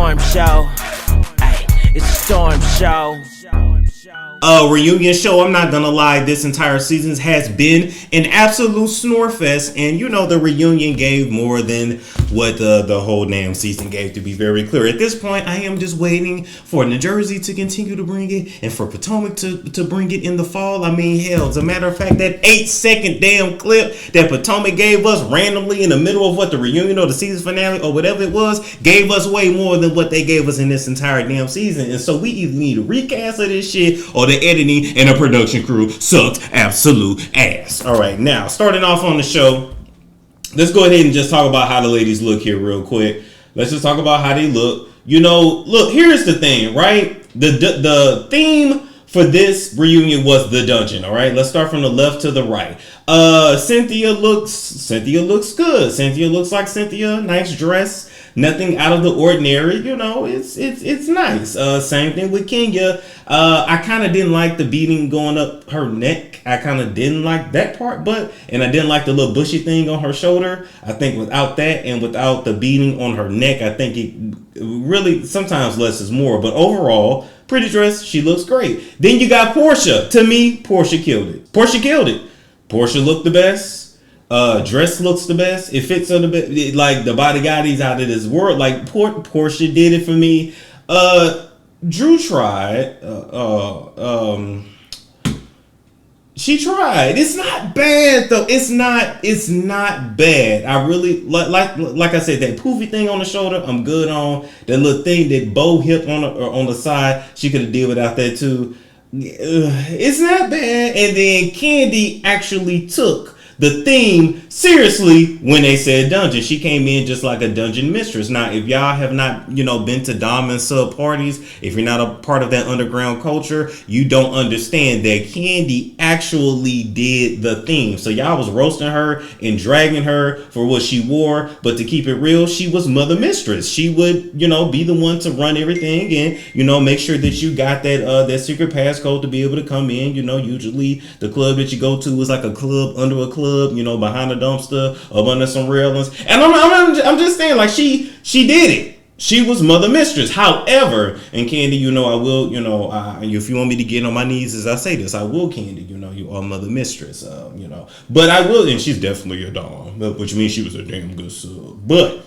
storm show. Ay, it's a storm show. Reunion show. I'm not gonna lie, this entire season has been an absolute snore fest, and you know the reunion gave more than what the whole damn season gave, to be very clear. At this point, I am just waiting for New Jersey to continue to bring it, and for Potomac to bring it in the fall. I mean, hell, as a matter of fact, that 8-second damn clip that Potomac gave us randomly in the middle of what the reunion or the season finale or whatever it was, gave us way more than what they gave us in this entire damn season. And so we either need a recast of this shit, or the editing and the production crew sucked absolute ass. All right, now starting off on the show, let's go ahead and just talk about how the ladies look here real quick. Let's just talk about how they look. You know, look, here's the thing, right? The theme for this reunion was the dungeon. All right, let's start from the left to the right. Cynthia looks good. Cynthia looks like Cynthia. Nice dress. Nothing out of the ordinary, you know, it's nice. Same thing with Kenya. I kind of didn't like the beading going up her neck. I kind of didn't like that part, and I didn't like the little bushy thing on her shoulder. I think without that and without the beading on her neck, I think it really, sometimes less is more. But overall, pretty dress. She looks great. Then you got Porsha. To me, Porsha killed it. Porsha looked the best. Dress looks the best. It fits on the best. Like the bodyguardies out of this world. Like Porsha did it for me. Drew tried. She tried. It's not bad though. It's not bad. I really like I said, that poofy thing on the shoulder, I'm good on. That little thing, that bow hip on the side, she could have did without that too. It's not bad. And then Candy actually took the theme seriously when they said dungeon. She came in just like a dungeon mistress. Now, if y'all have not, been to dom and sub parties, if you're not a part of that underground culture, you don't understand that Candy actually did the theme. So y'all was roasting her and dragging her for what she wore, but to keep it real, she was mother mistress. She would, be the one to run everything and, make sure that you got that secret passcode to be able to come in. Usually the club that you go to is like a club under a club, behind a dumpster or under some railings. And I'm just saying, like, she did it. She was mother mistress. However, and Candy, I will, if you want me to get on my knees as I say this, I will, Candy, you are mother mistress, but I will, and she's definitely a dom, which means she was a damn good sub. But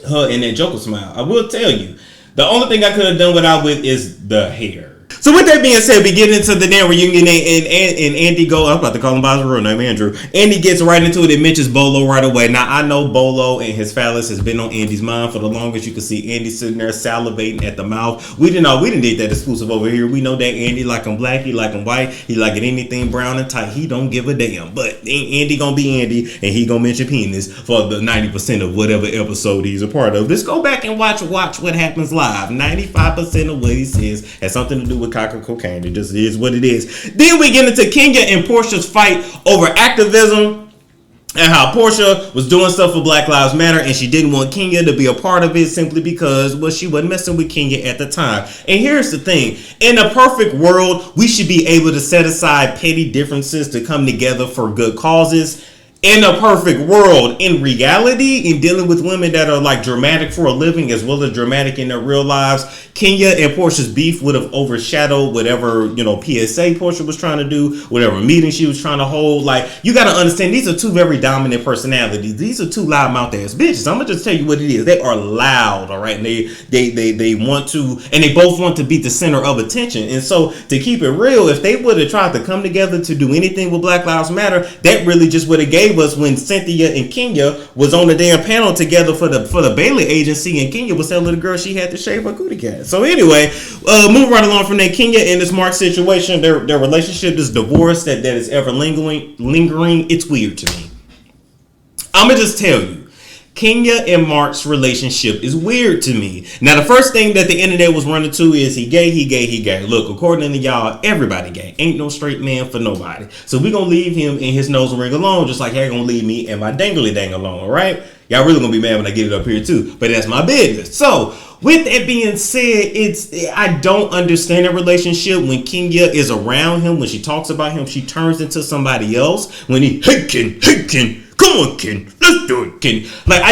her and that Joker smile, I will tell you, the only thing I could have done without with is the hair. So with that being said, we get into the damn reunion, and Andy I'm about to call him by his real name, Andrew. Andy gets right into it and mentions Bolo right away. Now, I know Bolo and his phallus has been on Andy's mind for the longest. You can see Andy sitting there salivating at the mouth. We didn't get that exclusive over here. We know that Andy like him black, he like him white, he like it anything brown and tight. He don't give a damn. But Andy gonna be Andy, and he gonna mention penis for the 90% of whatever episode he's a part of. Just go back and watch what happens live. 95% of what he says has something to do with cock and cocaine. It just is what it is. Then we get into Kenya and Porsha's fight over activism and how Porsha was doing stuff for Black Lives Matter, and she didn't want Kenya to be a part of it simply because, she wasn't messing with Kenya at the time. And here's the thing. In a perfect world, we should be able to set aside petty differences to come together for good causes. In a perfect world, in reality, in dealing with women that are like dramatic for a living as well as dramatic in their real lives, Kenya and Porsha's beef would have overshadowed whatever, PSA Porsha was trying to do, whatever meeting she was trying to hold. Like, you got to understand, these are two very dominant personalities. These are two loudmouth ass bitches. I'm going to just tell you what it is. They are loud, all right? And they want to, and they both want to be the center of attention. And so, to keep it real, if they would have tried to come together to do anything with Black Lives Matter, that really just would have gave us when Cynthia and Kenya was on the damn panel together for the Bailey agency, and Kenya was telling the girl she had to shave her cootie cat. So anyway, moving right along from that, Kenya and this Mark situation, their relationship, this divorce that is ever lingering, it's weird to me. I'm gonna just tell you, Kenya and Mark's relationship is weird to me. Now, the first thing that the internet was running to is he gay. Look, according to y'all, everybody gay. Ain't no straight man for nobody. So we gonna leave him and his nose ring alone, just like y'all gonna leave me and my dangly dang alone, all right? Y'all really gonna be mad when I get it up here too, but that's my business. So, with that being said, I don't understand the relationship. When Kenya is around him, when she talks about him, she turns into somebody else. When hey Ken, come on Ken, let's do it Ken. Like,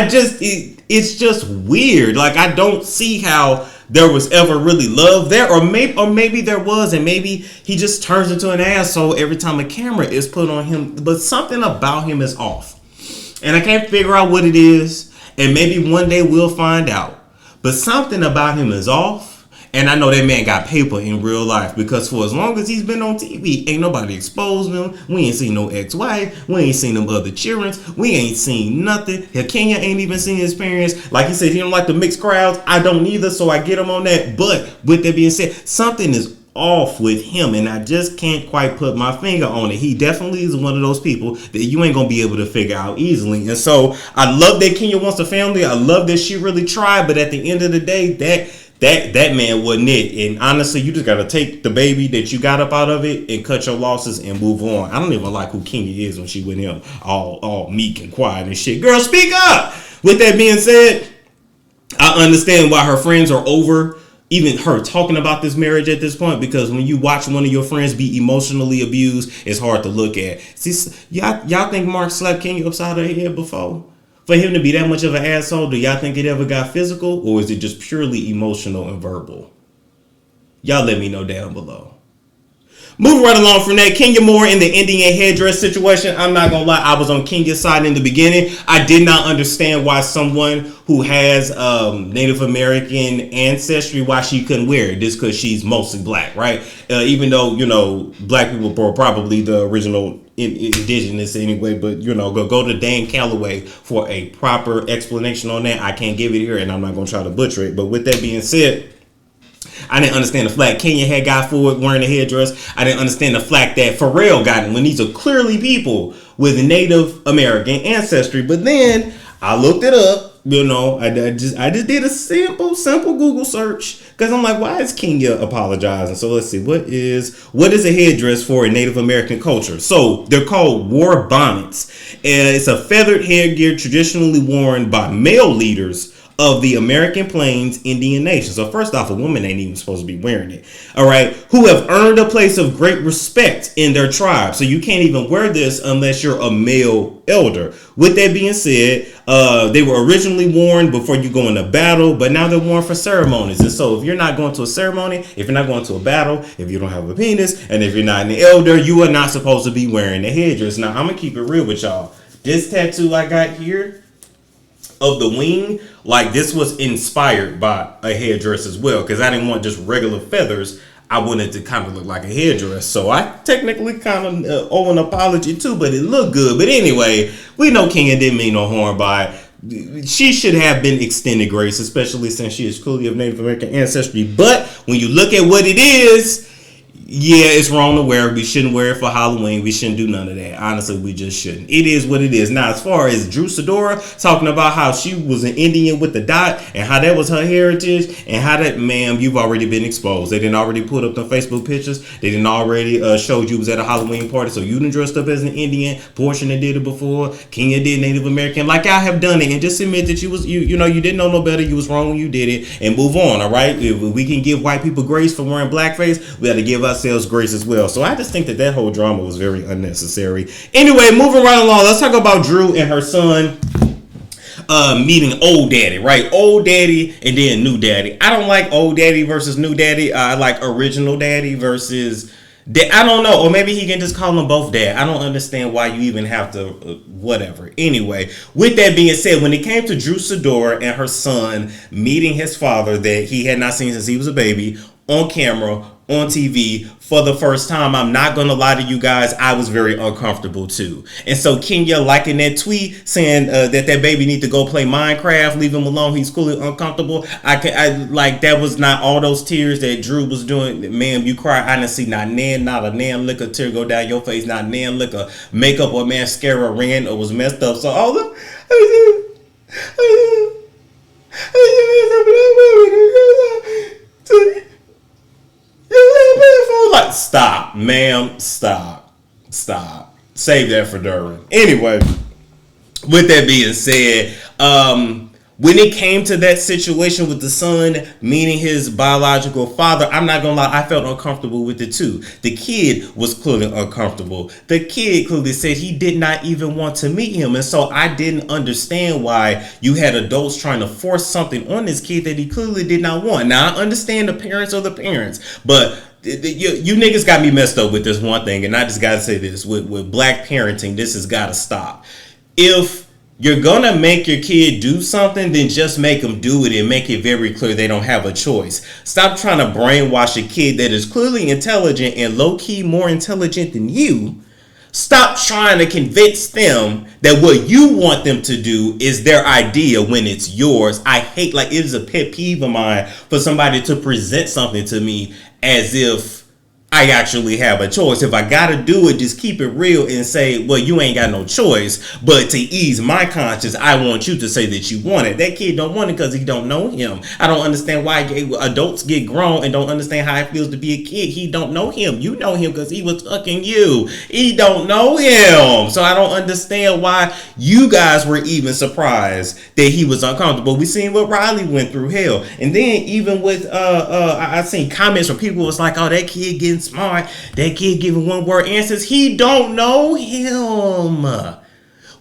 it's just weird. Like, I don't see how there was ever really love there, or maybe there was, and maybe he just turns into an asshole every time a camera is put on him. But something about him is off, and I can't figure out what it is. And maybe one day we'll find out. But something about him is off. And I know that man got paper in real life, because for as long as he's been on TV, ain't nobody exposed him. We ain't seen no ex-wife. We ain't seen them other children. We ain't seen nothing. Kenya ain't even seen his parents. Like he said, he don't like the mixed crowds. I don't either, so I get him on that. But with that being said, something is off with him, and I just can't quite put my finger on it. He definitely is one of those people that you ain't gonna be able to figure out easily. And so I love that Kenya wants a family. I love that she really tried, but at the end of the day, that man wasn't it. And honestly, you just gotta take the baby that you got up out of it and cut your losses and move on. I don't even like who Kenya is when she with him, all meek and quiet and shit. Girl, speak up. With that being said, I understand why her friends are over even her talking about this marriage at this point, because when you watch one of your friends be emotionally abused, it's hard to look at. See, y'all think Mark slapped Kenya upside her head before? For him to be that much of an asshole, do y'all think it ever got physical, or is it just purely emotional and verbal? Y'all let me know down below. Moving right along from that, Kenya Moore in the Indian headdress situation. I'm not gonna lie, I was on Kenya's side in the beginning. I did not understand why someone who has Native American ancestry, why she couldn't wear it. Just because she's mostly black, right? Even though, you know, black people were probably the original indigenous anyway, but you know, go to Dan Calloway for a proper explanation on that. I can't give it here, and I'm not gonna try to butcher it. But with that being said, I didn't understand the flack Kenya had got for it wearing a headdress. I didn't understand the flack that Pharrell got when these are clearly people with Native American ancestry. But then I looked it up. You know, I just did a simple Google search, because I'm like, why is Kenya apologizing? So let's see, what is a headdress for a Native American culture? So they're called war bonnets, and it's a feathered headgear traditionally worn by male leaders of the American Plains Indian Nation. So first off, a woman ain't even supposed to be wearing it. All right, who have earned a place of great respect in their tribe. So you can't even wear this unless you're a male elder. With that being said, they were originally worn before you go into battle, but now they're worn for ceremonies. And so if you're not going to a ceremony, if you're not going to a battle, if you don't have a penis, and if you're not an elder, you are not supposed to be wearing the headdress. Now, I'm gonna keep it real with y'all. This tattoo I got here of the wing, like, this was inspired by a headdress as well, because I didn't want just regular feathers. I wanted to kind of look like a headdress. So I technically kind of owe an apology too, but it looked good. But anyway, we know Kenya didn't mean no harm by it. She should have been extended grace, especially since she is clearly of Native American ancestry. But when you look at what it is, yeah, it's wrong to wear. We shouldn't wear it for Halloween. We shouldn't do none of that. Honestly, we just shouldn't. It is what it is. Now, as far as Drew Sidora talking about how she was an Indian with the dot and how that was her heritage and how that, ma'am, you've already been exposed. They didn't already put up the Facebook pictures. They didn't already showed you was at a Halloween party. So you done dressed up as an Indian. Porsha did it before. Kenya did Native American. Like I have done it, and just admit that you know you didn't know no better. You was wrong when you did it, and move on. All right. If we can give white people grace for wearing blackface, we got to give ourselves grace as well. So I just think that whole drama was very unnecessary. Anyway, moving right along, let's talk about Drew and her son meeting old daddy, right? Old daddy and then new daddy. I don't like old daddy versus new daddy. I like original daddy versus I don't know, or maybe he can just call them both dad. I don't understand why you even have to whatever. Anyway, with that being said, when it came to Drew Sidora and her son meeting his father that he had not seen since he was a baby on camera, on TV for the first time, I'm not gonna lie to you guys, I was very uncomfortable too. And so Kenya liking that tweet saying that baby need to go play Minecraft, leave him alone, he's coolly uncomfortable. I like, that was not all those tears that Drew was doing. Ma'am, you cry, I didn't see not a nan lick a tear go down your face, not nan lick a makeup or mascara ran or was messed up. So all of like, stop, ma'am, stop. Save that for Durham. Anyway, with that being said, when it came to that situation with the son meeting his biological father, I'm not gonna lie, I felt uncomfortable with it too. The kid was clearly uncomfortable. The kid clearly said he did not even want to meet him. And so I didn't understand why you had adults trying to force something on this kid that he clearly did not want. Now, I understand the parents are the parents, but you niggas got me messed up with this one thing. And I just gotta say this, with black parenting, this has gotta stop. If you're gonna make your kid do something, then just make them do it and make it very clear they don't have a choice. Stop trying to brainwash a kid that is clearly intelligent and low-key more intelligent than you. Stop trying to convince them that what you want them to do is their idea when it's yours. I hate, like, it is a pet peeve of mine for somebody to present something to me as if I actually have a choice. If I gotta do it, just keep it real and say, well, you ain't got no choice. But to ease my conscience, I want you to say that you want it. That kid don't want it because he don't know him. I don't understand why adults get grown and don't understand how it feels to be a kid. He don't know him. You know him because he was fucking you. He don't know him. So I don't understand why you guys were even surprised that he was uncomfortable. We seen what Riley went through, hell. And then even with I seen comments from people was like, oh, that kid getting smart, that kid giving one word answers. He don't know him.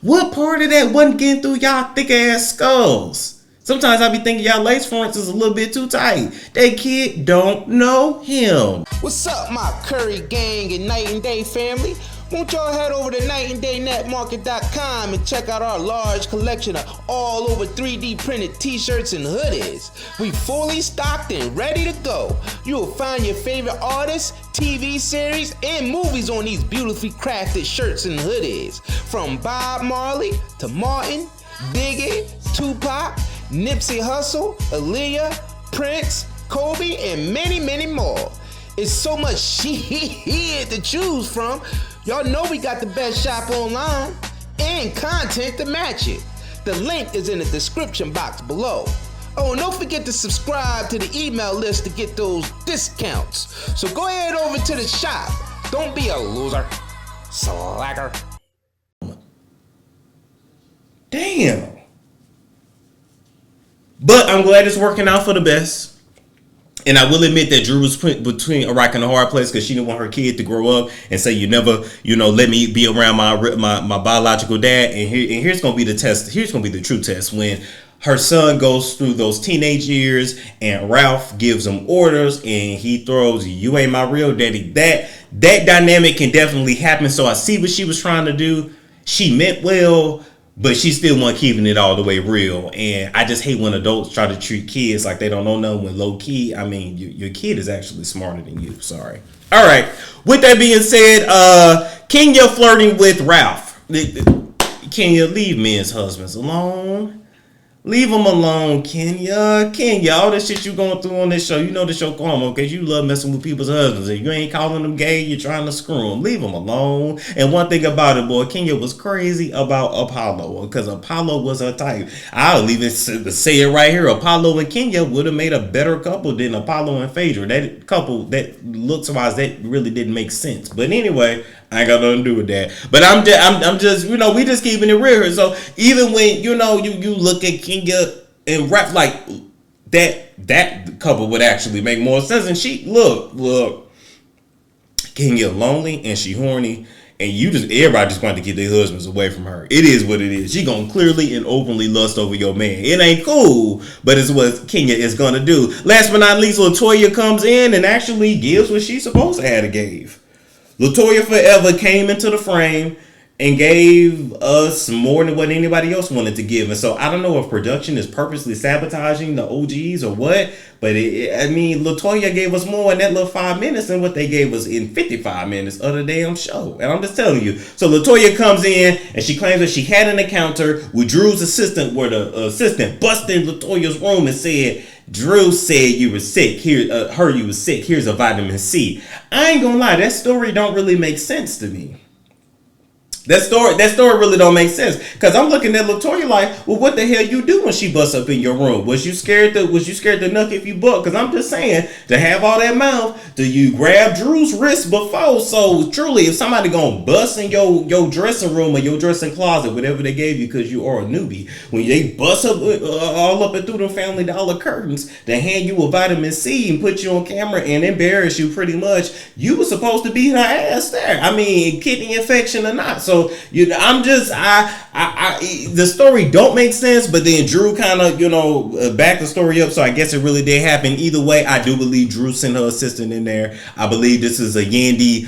What part of that wasn't getting through y'all thick ass skulls? Sometimes I be thinking y'all lace fronts is a little bit too tight. That kid don't know him. What's up, my Curry gang and Night and Day family? Won't y'all head over to nightanddaynetmarket.com and check out our large collection of all over 3D printed t-shirts and hoodies. We fully stocked and ready to go. You'll find your favorite artists, TV series, and movies on these beautifully crafted shirts and hoodies. From Bob Marley to Martin, Biggie, Tupac, Nipsey Hussle, Aaliyah, Prince, Kobe, and many, many more. It's so much shit to choose from. Y'all know we got the best shop online and content to match it. The link is in the description box below. Oh, and don't forget to subscribe to the email list to get those discounts. So go ahead over to the shop. Don't be a loser, slacker. Damn. But I'm glad it's working out for the best. And I will admit that Drew was put between a rock and a hard place because she didn't want her kid to grow up and say, you never, let me be around my biological dad. And here's going to be the test. Here's going to be the true test when her son goes through those teenage years and Ralph gives him orders and he throws, you ain't my real daddy. That dynamic can definitely happen. So I see what she was trying to do. She meant well, but she still wasn't keeping it all the way real. And I just hate when adults try to treat kids like they don't know nothing when low key. I mean, your kid is actually smarter than you. Sorry. All right. With that being said, Kenya flirting with Ralph. Kenya, leave men's husbands alone. Leave them alone, Kenya. Kenya, all this shit you going through on this show, you know the show karma because you love messing with people's husbands. And you ain't calling them gay, you're trying to screw them. Leave them alone. And one thing about it, boy, Kenya was crazy about Apollo because Apollo was her type. I'll even say it right here. Apollo and Kenya would have made a better couple than Apollo and Phaedra. That couple, that looks-wise, that really didn't make sense. But anyway, I ain't got nothing to do with that. But I'm just, we just keeping it real here. So even when, you look at Kenya and rap like that couple would actually make more sense. And she, look, Kenya lonely and she horny. And everybody just want to keep their husbands away from her. It is what it is. She gonna clearly and openly lust over your man. It ain't cool, but it's what Kenya is gonna do. Last but not least, LaToya comes in and actually gives what she's supposed to have to give. LaToya Forever came into the frame and gave us more than what anybody else wanted to give. And so I don't know if production is purposely sabotaging the OGs or what, but LaToya gave us more in that little 5 minutes than what they gave us in 55 minutes of the damn show. And I'm just telling you. So LaToya comes in and she claims that she had an encounter with Drew's assistant where the assistant busted in LaToya's room and said, Drew said you were sick. You were sick. Here's a vitamin C. I ain't gonna lie, that story don't really make sense to me. That story really don't make sense. Cause I'm looking at LaToya like, well, what the hell you do when she busts up in your room? Was you scared to knock if you buck? Cause I'm just saying, to have all that mouth, do you grab Drew's wrist before? So truly, if somebody gonna bust in your dressing room or your dressing closet, whatever they gave you, cause you are a newbie, when they bust up all up and through the Family Dollar curtains, they hand you a vitamin C and put you on camera and embarrass you pretty much, you were supposed to beat her ass there. I mean, kidney infection or not. So the story don't make sense, but then Drew kind of, backed the story up. So I guess it really did happen. Either way, I do believe Drew sent her assistant in there. I believe this is a Yandy,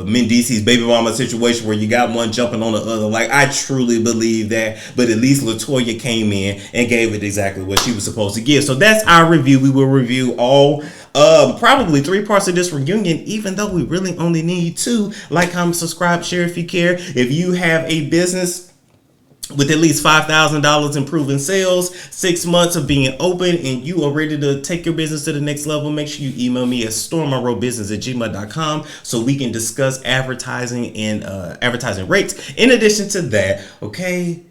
Mendice's baby mama situation where you got one jumping on the other. Like, I truly believe that, but at least LaToya came in and gave it exactly what she was supposed to give. So that's our review. We will review all probably 3 parts of this reunion, even though we really only need 2. Like, comment, subscribe, share if you care. If you have a business with at least $5,000 in proven sales, 6 months of being open, and you are ready to take your business to the next level, make sure you email me at stormmonroebusiness@gmail.com so we can discuss advertising and advertising rates. In addition to that, okay,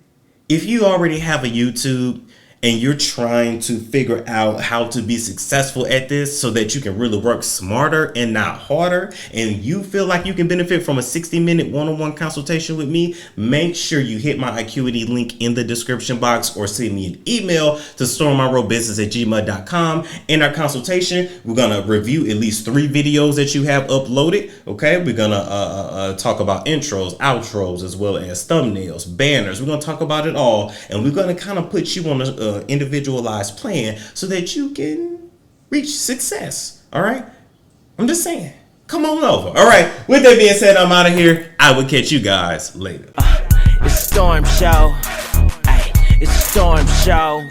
if you already have a YouTube and you're trying to figure out how to be successful at this so that you can really work smarter and not harder, and you feel like you can benefit from a 60-minute one-on-one consultation with me, make sure you hit my Acuity link in the description box or send me an email to stormmonroebusiness@gmail.com. In our consultation, we're going to review at least 3 videos that you have uploaded. Okay, we're going to talk about intros, outros, as well as thumbnails, banners. We're going to talk about it all, and we're going to kind of put you on a individualized plan so that you can reach success. All right, I'm just saying, come on over. All right, with that being said, I'm out of here. I will catch you guys later. It's Storm Show. Ay, it's Storm Show.